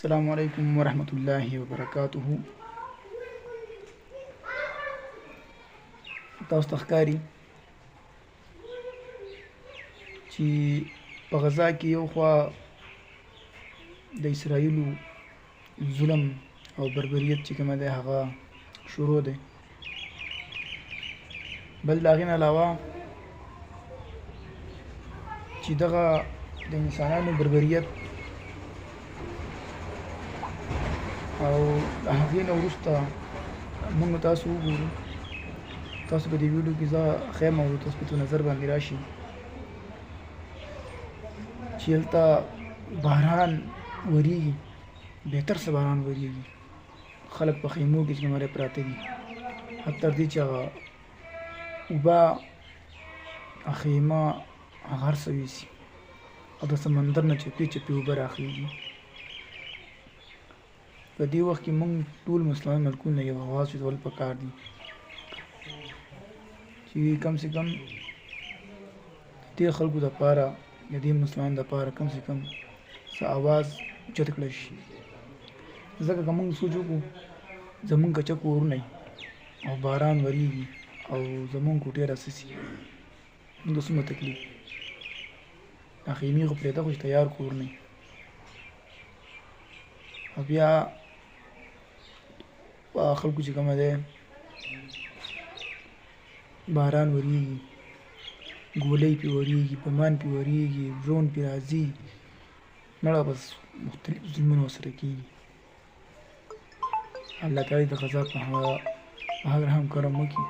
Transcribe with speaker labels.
Speaker 1: السلام علیکم ورحمت الله وبرکاته. تاسو ته ښکاري چې په غزا کې یو خوا د اسراییلو ظلم او بربریت چې کومه دی هغه شروع دی، بل د هغې نه علاوه چې دغه د انسانانو بربریت او د هغې نه وروسته موږ تاسو وګورو. تاسو په دې ویډیو کې زه ښیم او تاسو په نظر باندې راشي چې هلته باران وریږي، بهتر څه باران وریږي، خلک په خیمو کې چې کومه پراته دي، حتی تر دې چې هغه اوبه خیمه هغه هر څه ویسي او د سمندر نه چپې چپې اوبه راخیږي. په دې وخت کې موږ ټول مسلمان ملکونه یو آواز ویل پکار دي چې کم سے کم دې خلکو دپاره یا دې مسلمانانو دپاره کم سے کم څه آواز اوچت کړی شي. ځکه که موږ سوچ وکړو زموږ کچه کورونه او باران وریږي او زموږ کوټې راسسي، موږ ته څومره تکلیف. دا خیمې خو پرېږده خو چې تیار کور نه وي، او بیا خلکو چې کومه دی باران وریږي، ګولۍ پې وریږي، بمان پې وریږي، ډرون پې راځي، مړه بس مختلف ظلمونه ورسره کېږي. الله تعالی د غزا په هغه هم کرم وکړي